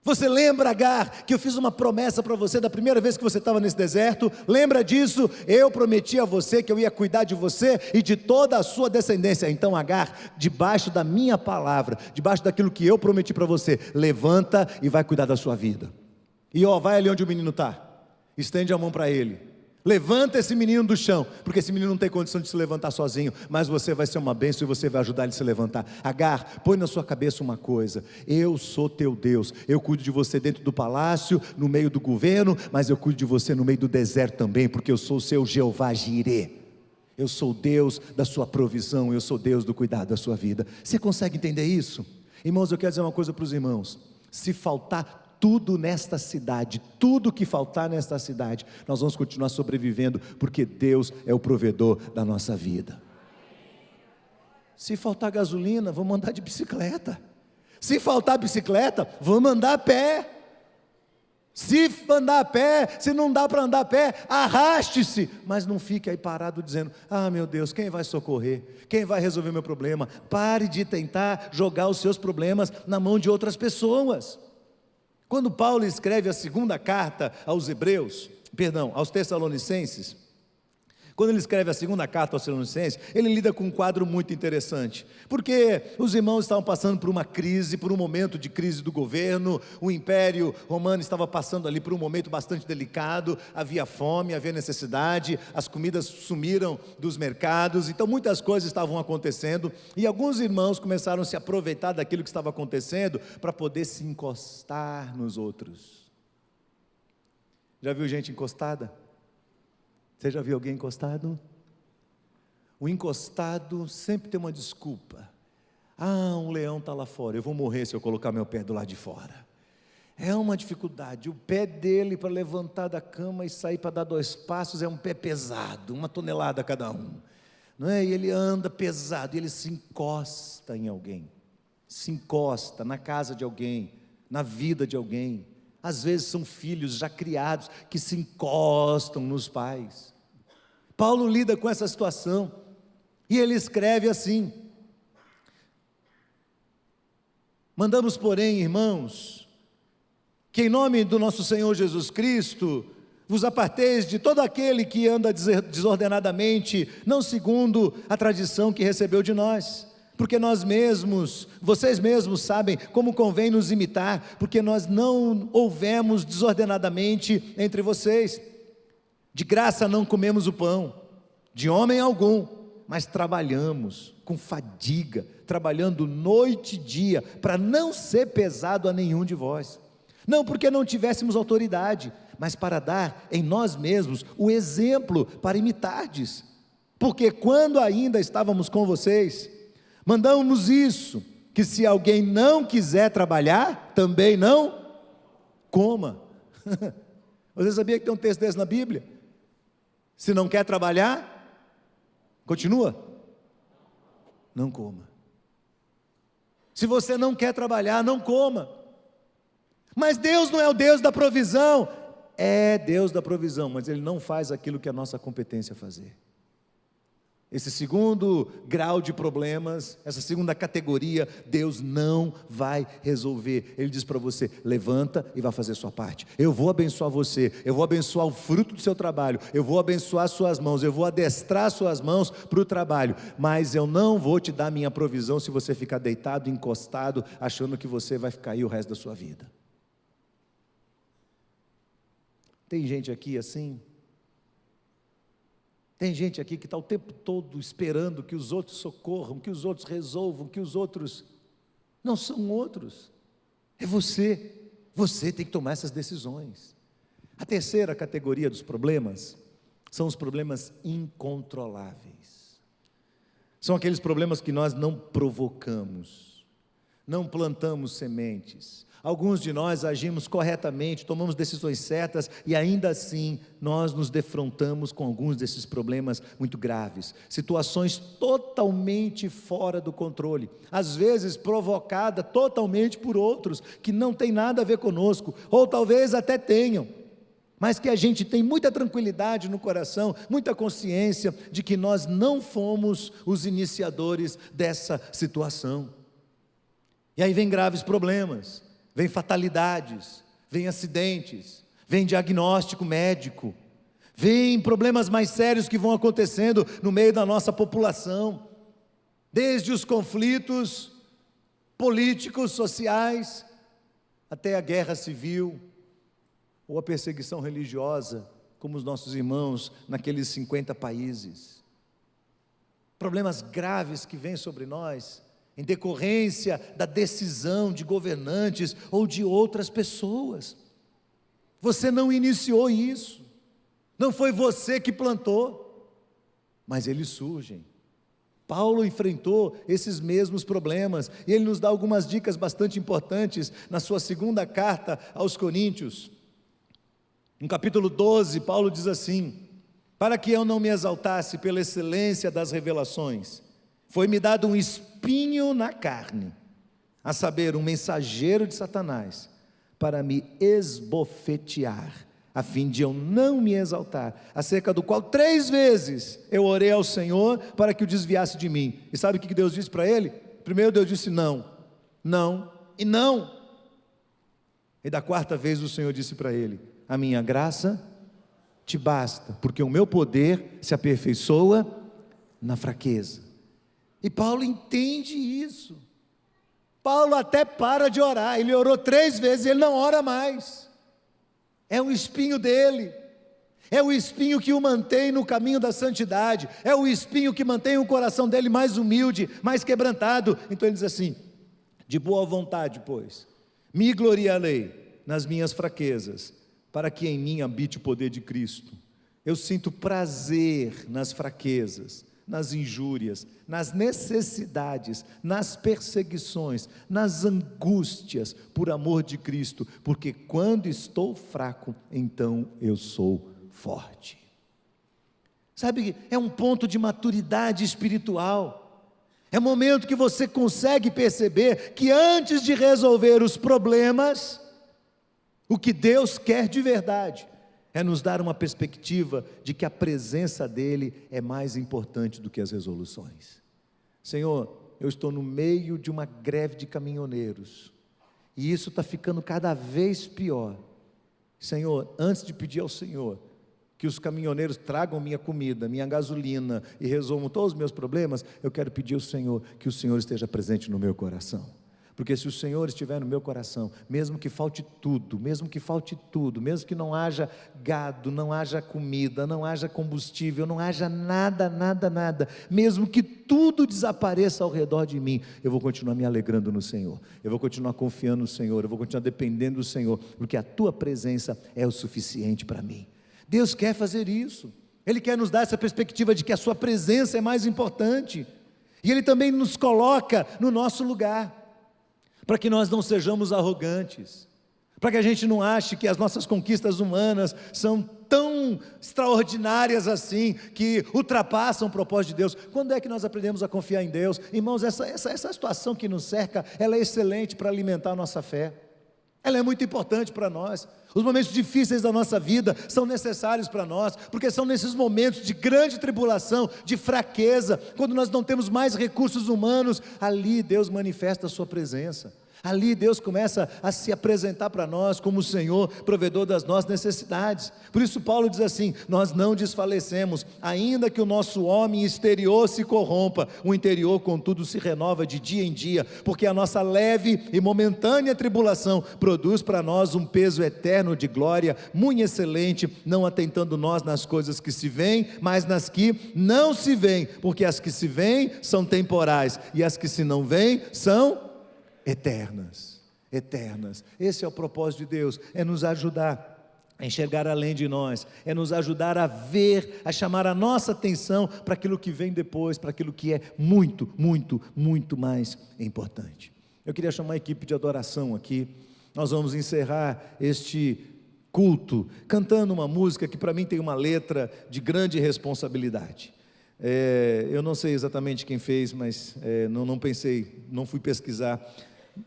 Você lembra, Agar, que eu fiz uma promessa para você da primeira vez que você estava nesse deserto? Lembra disso? Eu prometi a você que eu ia cuidar de você e de toda a sua descendência. Então, Agar, debaixo da minha palavra, debaixo daquilo que eu prometi para você, levanta e vai cuidar da sua vida. E vai ali onde o menino está, estende a mão para ele, levanta esse menino do chão, porque esse menino não tem condição de se levantar sozinho, mas você vai ser uma bênção e você vai ajudar ele a se levantar. Agar, põe na sua cabeça uma coisa: eu sou teu Deus, eu cuido de você dentro do palácio, no meio do governo, mas eu cuido de você no meio do deserto também, porque eu sou o seu Jeová Jirê. Eu sou o Deus da sua provisão, eu sou Deus do cuidado da sua vida. Você consegue entender isso? Irmãos, eu quero dizer uma coisa para os irmãos: se faltar tudo nesta cidade, tudo que faltar nesta cidade, nós vamos continuar sobrevivendo, porque Deus é o provedor da nossa vida. Se faltar gasolina, vamos andar de bicicleta. Se faltar bicicleta, vamos andar a pé. Se andar a pé, se não dá para andar a pé, arraste-se, mas não fique aí parado dizendo: ah, meu Deus, quem vai socorrer? Quem vai resolver meu problema? Pare de tentar jogar os seus problemas na mão de outras pessoas. Quando Paulo escreve a segunda carta aos Tessalonicenses, quando ele escreve a segunda carta aos Tessalonicenses, ele lida com um quadro muito interessante, porque os irmãos estavam passando por uma crise, por um momento de crise do governo, o Império Romano estava passando ali por um momento bastante delicado, havia fome, havia necessidade, as comidas sumiram dos mercados, então muitas coisas estavam acontecendo, e alguns irmãos começaram a se aproveitar daquilo que estava acontecendo, para poder se encostar nos outros. Já viu gente encostada? Você já viu alguém encostado? O encostado sempre tem uma desculpa. Ah, um leão está lá fora, eu vou morrer se eu colocar meu pé do lado de fora. É uma dificuldade, o pé dele para levantar da cama e sair para dar 2 passos é um pé pesado, 1 tonelada cada um, não é? E ele anda pesado, e ele se encosta em alguém, se encosta na casa de alguém, na vida de alguém. Às vezes são filhos já criados que se encostam nos pais. Paulo lida com essa situação, e ele escreve assim: mandamos, porém, irmãos, que em nome do nosso Senhor Jesus Cristo, vos aparteis de todo aquele que anda desordenadamente, não segundo a tradição que recebeu de nós, porque vocês mesmos sabem como convém nos imitar, porque nós não houvemos desordenadamente entre vocês. De graça não comemos o pão, de homem algum, mas trabalhamos com fadiga, trabalhando noite e dia, para não ser pesado a nenhum de vós. não porque não tivéssemos autoridade, mas para dar em nós mesmos o exemplo para imitardes. Porque quando ainda estávamos com vocês, mandamos isso, que se alguém não quiser trabalhar, também não coma. Você sabia que tem um texto desse na Bíblia? Se não quer trabalhar, continua, não coma. Se você não quer trabalhar, não coma. Mas Deus não é o Deus da provisão. É Deus da provisão, mas Ele não faz aquilo que é a nossa competência fazer. Esse segundo grau de problemas, essa segunda categoria, Deus não vai resolver. Ele diz para você: levanta e vai fazer a sua parte. Eu vou abençoar você, eu vou abençoar o fruto do seu trabalho, eu vou abençoar suas mãos, eu vou adestrar suas mãos para o trabalho, mas eu não vou te dar minha provisão se você ficar deitado, encostado, achando que você vai ficar aí o resto da sua vida. Tem gente aqui assim? Tem gente aqui que está o tempo todo esperando que os outros socorram, que os outros resolvam, que os outros... Não são outros, é você. Você tem que tomar essas decisões. A terceira categoria dos problemas são os problemas incontroláveis. São aqueles problemas que nós não provocamos, não plantamos sementes. Alguns de nós agimos corretamente, tomamos decisões certas e ainda assim nós nos defrontamos com alguns desses problemas muito graves, situações totalmente fora do controle, às vezes provocada totalmente por outros que não tem nada a ver conosco, ou talvez até tenham, mas que a gente tem muita tranquilidade no coração, muita consciência de que nós não fomos os iniciadores dessa situação. E aí vem graves problemas, vem fatalidades, vem acidentes, vem diagnóstico médico, vem problemas mais sérios que vão acontecendo no meio da nossa população, desde os conflitos políticos, sociais, até a guerra civil, ou a perseguição religiosa, como os nossos irmãos naqueles 50 países. Problemas graves que vêm sobre nós, em decorrência da decisão de governantes ou de outras pessoas. Você não iniciou isso, não foi você que plantou, mas eles surgem. Paulo enfrentou esses mesmos problemas, e ele nos dá algumas dicas bastante importantes na sua segunda carta aos Coríntios. No capítulo 12, Paulo diz assim: para que eu não me exaltasse pela excelência das revelações, foi-me dado um espinho na carne, a saber, um mensageiro de Satanás, para me esbofetear, a fim de eu não me exaltar, acerca do qual 3 vezes eu orei ao Senhor para que o desviasse de mim. E sabe o que Deus disse para ele? Primeiro Deus disse não, não e não. E da 4ª vez o Senhor disse para ele: a minha graça te basta, porque o meu poder se aperfeiçoa na fraqueza. E Paulo entende isso. Paulo até para de orar. Ele orou 3 vezes, ele não ora mais. É um espinho dele, é o espinho que o mantém no caminho da santidade, é o espinho que mantém o coração dele mais humilde, mais quebrantado. Então ele diz assim: de boa vontade, pois, me gloriarei nas minhas fraquezas, para que em mim habite o poder de Cristo. Eu sinto prazer nas fraquezas, nas injúrias, nas necessidades, nas perseguições, nas angústias, por amor de Cristo, porque quando estou fraco, então eu sou forte. Sabe, é um ponto de maturidade espiritual, é um momento que você consegue perceber que antes de resolver os problemas, o que Deus quer de verdade é nos dar uma perspectiva de que a presença dEle é mais importante do que as resoluções. Senhor, eu estou no meio de uma greve de caminhoneiros, e isso está ficando cada vez pior. Senhor, antes de pedir ao Senhor que os caminhoneiros tragam minha comida, minha gasolina e resolvam todos os meus problemas, eu quero pedir ao Senhor que o Senhor esteja presente no meu coração. Porque se o Senhor estiver no meu coração, mesmo que falte tudo, mesmo que não haja gado, não haja comida, não haja combustível, não haja nada, mesmo que tudo desapareça ao redor de mim, eu vou continuar me alegrando no Senhor, eu vou continuar confiando no Senhor, eu vou continuar dependendo do Senhor, porque a tua presença é o suficiente para mim. Deus quer fazer isso, Ele quer nos dar essa perspectiva de que a sua presença é mais importante, e Ele também nos coloca no nosso lugar, para que nós não sejamos arrogantes, para que a gente não ache que as nossas conquistas humanas são tão extraordinárias assim, que ultrapassam o propósito de Deus. Quando é que nós aprendemos a confiar em Deus? Irmãos, essa situação que nos cerca, ela é excelente para alimentar a nossa fé, ela é muito importante para nós. Os momentos difíceis da nossa vida são necessários para nós, porque são nesses momentos de grande tribulação, de fraqueza, quando nós não temos mais recursos humanos, ali Deus manifesta a sua presença, ali Deus começa a se apresentar para nós como o Senhor, provedor das nossas necessidades. Por isso Paulo diz assim: nós não desfalecemos, ainda que o nosso homem exterior se corrompa, o interior contudo se renova de dia em dia, porque a nossa leve e momentânea tribulação produz para nós um peso eterno de glória, muito excelente, não atentando nós nas coisas que se veem, mas nas que não se veem, porque as que se veem são temporais, e as que se não veem são eternas. Esse é o propósito de Deus, é nos ajudar a enxergar além de nós, é nos ajudar a ver, a chamar a nossa atenção para aquilo que vem depois, para aquilo que é muito mais importante. Eu queria chamar a equipe de adoração aqui. Nós vamos encerrar este culto cantando uma música que para mim tem uma letra de grande responsabilidade. Eu não sei exatamente quem fez, mas não pensei, não fui pesquisar,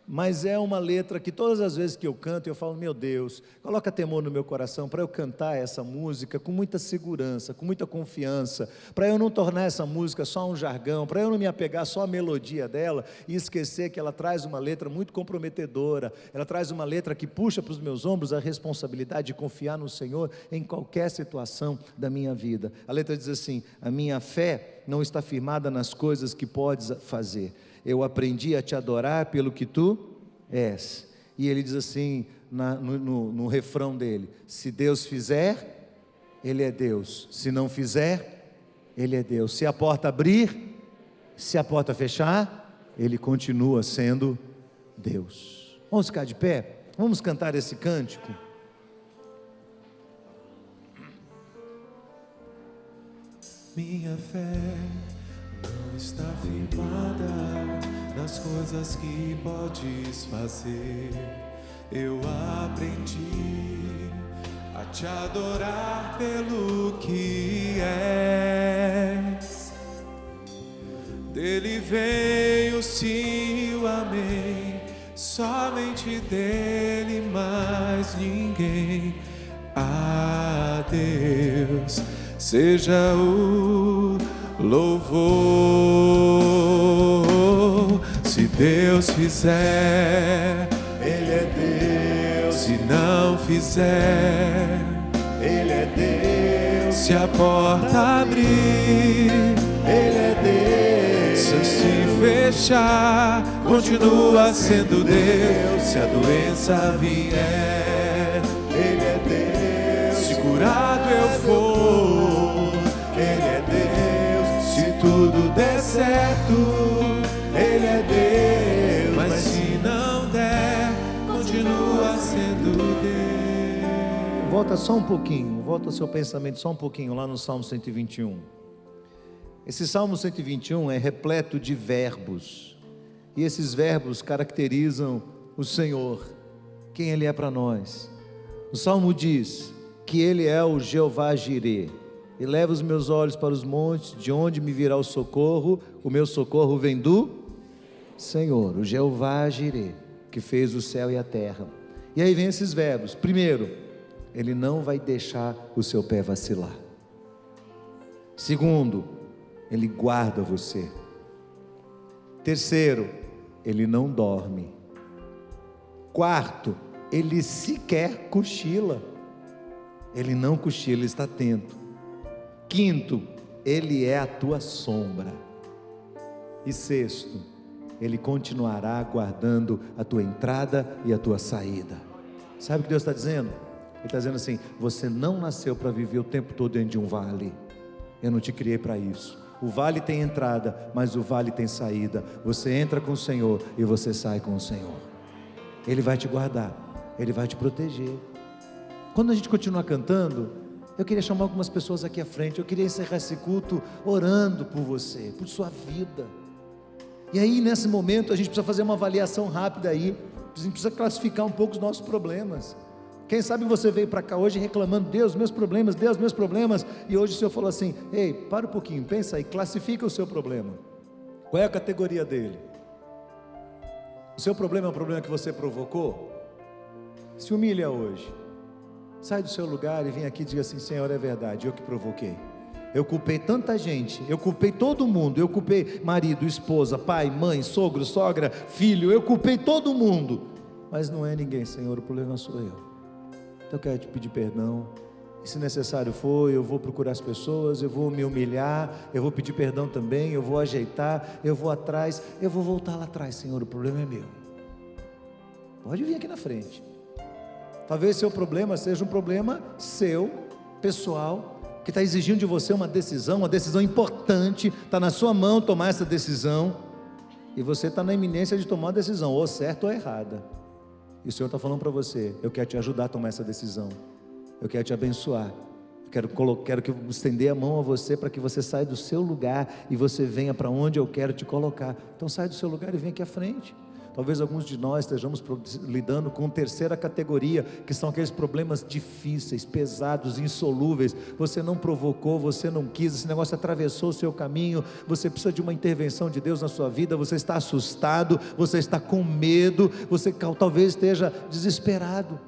mas é uma letra que todas as vezes que eu canto, eu falo: meu Deus, coloca temor no meu coração para eu cantar essa música com muita segurança, com muita confiança, para eu não tornar essa música só um jargão, para eu não me apegar só à melodia dela e esquecer que ela traz uma letra muito comprometedora, ela traz uma letra que puxa para os meus ombros a responsabilidade de confiar no Senhor em qualquer situação da minha vida. A letra diz assim: a minha fé não está firmada nas coisas que podes fazer, eu aprendi a te adorar pelo que tu és. E ele diz assim, no refrão dele: se Deus fizer, Ele é Deus, se não fizer, Ele é Deus, se a porta abrir, se a porta fechar, Ele continua sendo Deus. Vamos ficar de pé, vamos cantar esse cântico. Minha fé não está firmada nas coisas que podes fazer. Eu aprendi a te adorar pelo que és. Dele veio o sim, o amém, somente dele, mais ninguém. A Deus seja o louvor. Se Deus fizer, Ele é Deus. se não fizer, Ele é Deus. se a porta abrir, Ele é Deus. se fechar, continua sendo Deus. Se a doença vier, Ele é Deus. se curado eu for, Ele é Deus. se tudo der certo, Ele é Deus. mas se não der, continua sendo Deus. Volta só um pouquinho, volta o seu pensamento só um pouquinho lá no Salmo 121. Esse Salmo 121 é repleto de verbos, e esses verbos caracterizam o Senhor, quem Ele é para nós. O Salmo diz que Ele é o Jeová Jirê, e leva os meus olhos para os montes, de onde me virá o meu socorro vem do Senhor, o Jeová Jirê, que fez o céu e a terra. E aí vem esses verbos. Primeiro, Ele não vai deixar o seu pé vacilar. Segundo, Ele guarda você. Terceiro, Ele não dorme. Quarto, Ele sequer cochila. Ele não cochila, Ele está atento. Quinto, Ele é a tua sombra. E sexto, Ele continuará guardando a tua entrada e a tua saída. Sabe o que Deus está dizendo? Ele está dizendo assim: você não nasceu para viver o tempo todo dentro de um vale. Eu não te criei para isso. O vale tem entrada, mas o vale tem saída. Você entra com o Senhor e você sai com o Senhor. Ele vai te guardar, Ele vai te proteger. Quando a gente continuar cantando, eu queria chamar algumas pessoas aqui à frente. Eu queria encerrar esse culto orando por você, por sua vida. E aí nesse momento a gente precisa fazer uma avaliação rápida aí. A gente precisa classificar um pouco os nossos problemas. Quem sabe você veio para cá hoje reclamando: Deus, meus problemas, Deus, meus problemas. E hoje o Senhor falou assim: ei, para um pouquinho, pensa aí, classifica o seu problema. Qual é a categoria dele? O seu problema é um problema que você provocou? Se humilha hoje. Sai do seu lugar e vem aqui e diga assim: Senhor, é verdade, eu que provoquei. Eu culpei tanta gente, eu culpei todo mundo, eu culpei marido, esposa, pai, mãe, sogro, sogra, filho, eu culpei todo mundo. Mas não é ninguém, Senhor, o problema sou eu. Então eu quero te pedir perdão. E se necessário for, eu vou procurar as pessoas, eu vou me humilhar, eu vou pedir perdão também, eu vou ajeitar, eu vou atrás, eu vou voltar lá atrás. Senhor, o problema é meu. Pode vir aqui na frente. Talvez seu problema seja um problema seu, pessoal, que está exigindo de você uma decisão importante. Está na sua mão tomar essa decisão, e você está na iminência de tomar uma decisão, ou certa ou errada. E o Senhor está falando para você: eu quero te ajudar a tomar essa decisão, eu quero te abençoar, quero que estender a mão a você, para que você saia do seu lugar e você venha para onde eu quero te colocar. Então sai do seu lugar e vem aqui à frente. Talvez alguns de nós estejamos lidando com terceira categoria, que são aqueles problemas difíceis, pesados, insolúveis. Você não provocou, você não quis, esse negócio atravessou o seu caminho. Você precisa de uma intervenção de Deus na sua vida. Você está assustado, você está com medo, você talvez esteja desesperado,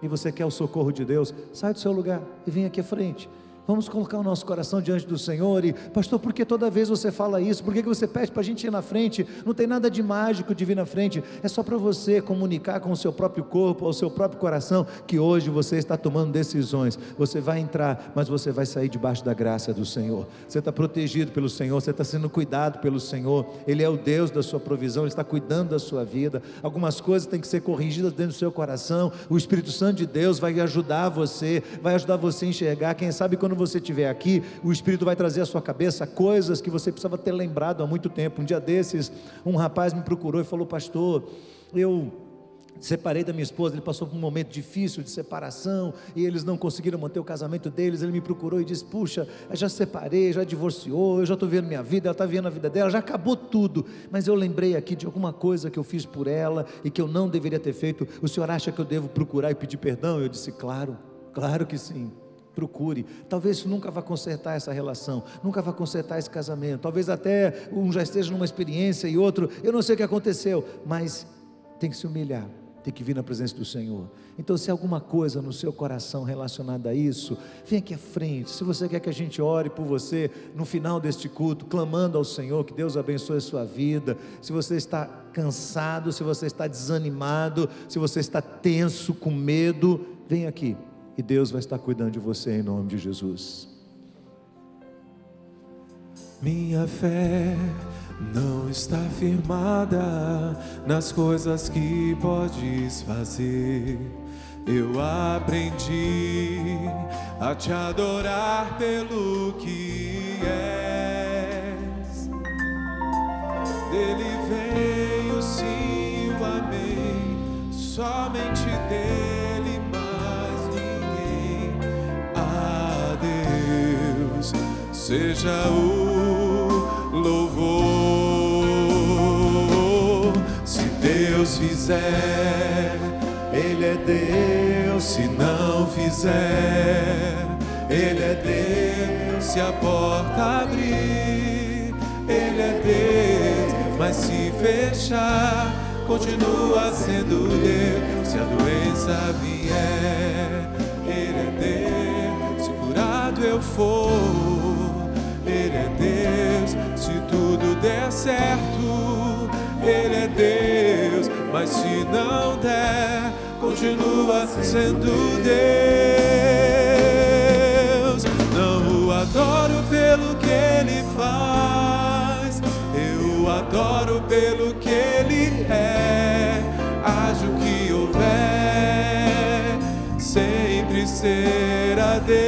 e você quer o socorro de Deus. Sai do seu lugar e vem aqui à frente. Vamos colocar o nosso coração diante do Senhor. E pastor, por que toda vez você fala isso? Por que você pede para a gente ir na frente? Não tem nada de mágico de vir na frente. É só para você comunicar com o seu próprio corpo, ao seu próprio coração, que hoje você está tomando decisões. Você vai entrar, mas você vai sair debaixo da graça do Senhor. Você está protegido pelo Senhor, você está sendo cuidado pelo Senhor. Ele é o Deus da sua provisão, Ele está cuidando da sua vida. Algumas coisas têm que ser corrigidas dentro do seu coração. O Espírito Santo de Deus vai ajudar você a enxergar. Quem sabe quando você estiver aqui, o Espírito vai trazer à sua cabeça coisas que você precisava ter lembrado há muito tempo. Um dia desses, um rapaz me procurou e falou: pastor, eu separei da minha esposa. Ele passou por um momento difícil de separação, e eles não conseguiram manter o casamento deles. Ele me procurou e disse: puxa, eu já separei, já divorciou, eu já estou vivendo minha vida, ela está vivendo a vida dela, já acabou tudo, mas eu lembrei aqui de alguma coisa que eu fiz por ela e que eu não deveria ter feito. O senhor acha que eu devo procurar e pedir perdão? Eu disse: claro que sim. Procure. Talvez isso nunca vá consertar essa relação, nunca vá consertar esse casamento. Talvez até um já esteja numa experiência e outro, eu não sei o que aconteceu, mas tem que se humilhar, tem que vir na presença do Senhor. Então, se há alguma coisa no seu coração relacionada a isso, vem aqui à frente. Se você quer que a gente ore por você no final deste culto, clamando ao Senhor que Deus abençoe a sua vida. Se você está cansado, se você está desanimado, se você está tenso, com medo, vem aqui, e Deus vai estar cuidando de você em nome de Jesus. Minha fé não está firmada nas coisas que podes fazer. Eu aprendi a te adorar pelo que és. Dele veio sim o amém, somente dele, mais ninguém. A Deus seja o louvor. Se Deus fizer, Ele é Deus. Se não fizer, Ele é Deus. Se a porta abrir, Ele é Deus. Mas se fechar, continua sendo Deus. Se a doença vier, Ele é Deus. Se curado eu for, Ele é Deus. Se tudo der certo, Ele é Deus. Mas se não der, continua sendo Deus. Não o adoro pelo que Ele faz, eu o adoro adoro pelo que Ele é. Haja o que houver, sempre será Deus.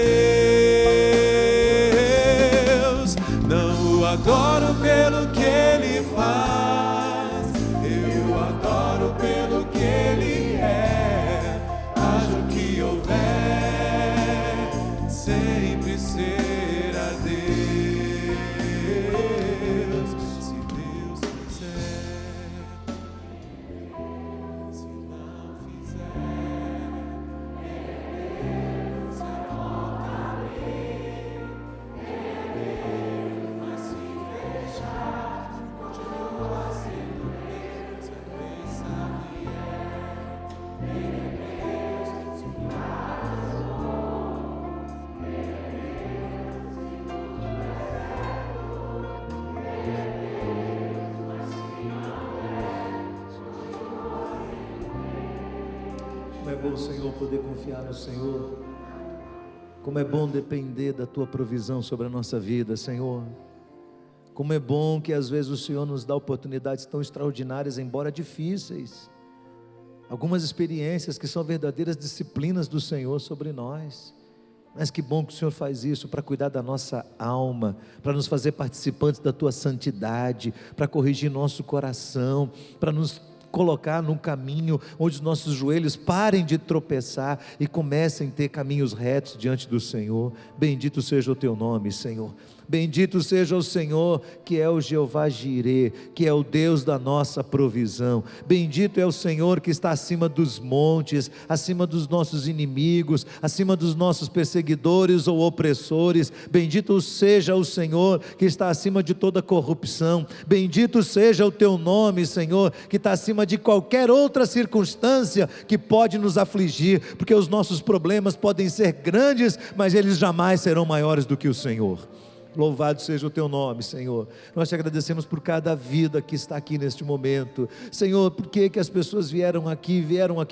Não o adoro pelo que Ele faz, eu o adoro pelo que Ele é. Haja o que houver, sempre será Deus. Se Deus quiser, se não fizer, Deus é Deus, mas se fechar, continua sendo Deus. A doença vier, Ele é Deus, se Como é bom, Senhor, poder confiar no Senhor. Como é bom depender da Tua provisão sobre a nossa vida, Senhor. Como é bom que às vezes o Senhor nos dá oportunidades tão extraordinárias, embora difíceis. Algumas experiências que são verdadeiras disciplinas do Senhor sobre nós. Mas que bom que o Senhor faz isso para cuidar da nossa alma, para nos fazer participantes da Tua santidade, para corrigir nosso coração, para nos colocar num caminho onde os nossos joelhos parem de tropeçar e comecem a ter caminhos retos diante do Senhor. Bendito seja o Teu nome, Senhor. Bendito seja o Senhor, que é o Jeová Jirê, que é o Deus da nossa provisão. Bendito é o Senhor que está acima dos montes, acima dos nossos inimigos, acima dos nossos perseguidores ou opressores. Bendito seja o Senhor que está acima de toda corrupção. Bendito seja o Teu nome, Senhor, que está acima de qualquer outra circunstância que pode nos afligir, porque os nossos problemas podem ser grandes, mas eles jamais serão maiores do que o Senhor. Louvado seja o Teu nome, Senhor. Nós Te agradecemos por cada vida que está aqui neste momento. Senhor, por que as pessoas vieram aqui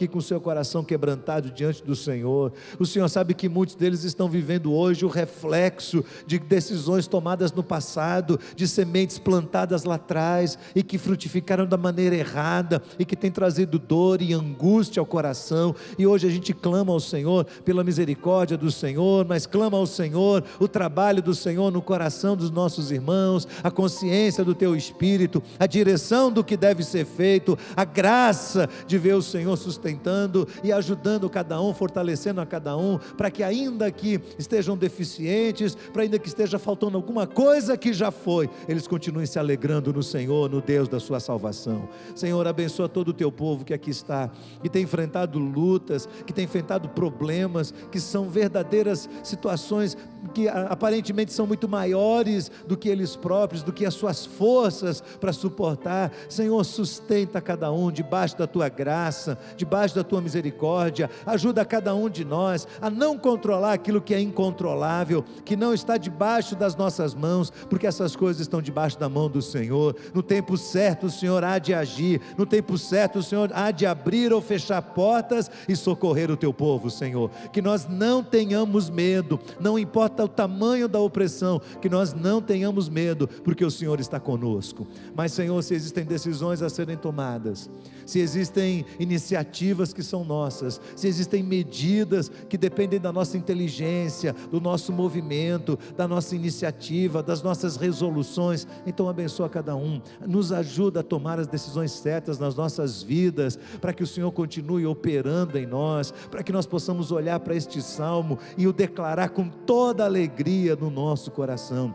com o seu coração quebrantado diante do Senhor? O Senhor sabe que muitos deles estão vivendo hoje o reflexo de decisões tomadas no passado, de sementes plantadas lá atrás e que frutificaram da maneira errada e que tem trazido dor e angústia ao coração. E hoje a gente clama ao Senhor pela misericórdia do Senhor, mas clama ao Senhor o trabalho do Senhor no coração dos nossos irmãos, a consciência do Teu Espírito, a direção do que deve ser feito, a graça de ver o Senhor sustentando e ajudando cada um, fortalecendo a cada um, para que ainda que estejam deficientes, para ainda que esteja faltando alguma coisa que já foi, eles continuem se alegrando no Senhor, no Deus da sua salvação. Senhor, abençoa todo o Teu povo que aqui está, que tem enfrentado lutas, que tem enfrentado problemas, que são verdadeiras situações que aparentemente são muito maiores do que eles próprios, do que as suas forças para suportar. Senhor, sustenta cada um debaixo da Tua graça, debaixo da Tua misericórdia. Ajuda cada um de nós a não controlar aquilo que é incontrolável, que não está debaixo das nossas mãos, porque essas coisas estão debaixo da mão do Senhor. No tempo certo o Senhor há de agir, no tempo certo o Senhor há de abrir ou fechar portas e socorrer o Teu povo, Senhor. Que nós não tenhamos medo, não importa o tamanho da opressão, que nós não tenhamos medo, porque o Senhor está conosco. Mas, Senhor, se existem decisões a serem tomadas, se existem iniciativas que são nossas, se existem medidas que dependem da nossa inteligência, do nosso movimento, da nossa iniciativa, das nossas resoluções, então abençoa cada um, nos ajuda a tomar as decisões certas nas nossas vidas, para que o Senhor continue operando em nós, para que nós possamos olhar para este salmo e o declarar com toda alegria no nosso coração.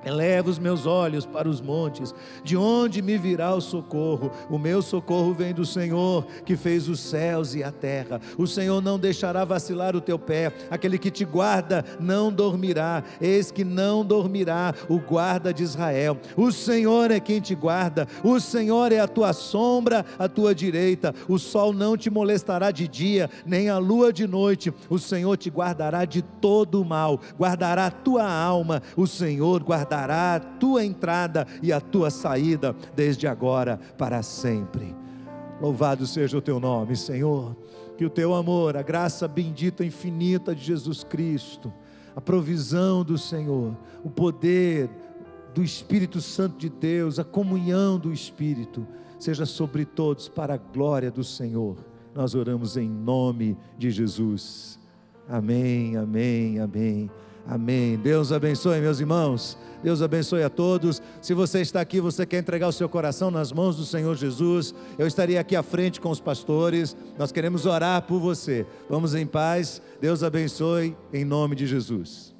Eleva os meus olhos para os montes, de onde me virá o socorro? O meu socorro vem do Senhor, que fez os céus e a terra. O Senhor não deixará vacilar o teu pé, aquele que te guarda não dormirá. Eis que não dormirá o guarda de Israel. O Senhor é quem te guarda, o Senhor é a tua sombra à tua direita. O sol não te molestará de dia, nem a lua de noite. O Senhor te guardará de todo o mal, guardará a tua alma. O Senhor guardará a tua entrada e a tua saída, desde agora para sempre. Louvado seja o teu nome, Senhor. Que o teu amor, a graça bendita, infinita de Jesus Cristo, a provisão do Senhor, o poder do Espírito Santo de Deus, a comunhão do Espírito, seja sobre todos para a glória do Senhor. Nós oramos em nome de Jesus. Amém, amém, amém, amém. Deus abençoe, meus irmãos. Deus abençoe a todos. Se você está aqui, você quer entregar o seu coração nas mãos do Senhor Jesus, eu estaria aqui à frente com os pastores. Nós queremos orar por você. Vamos em paz. Deus abençoe em nome de Jesus.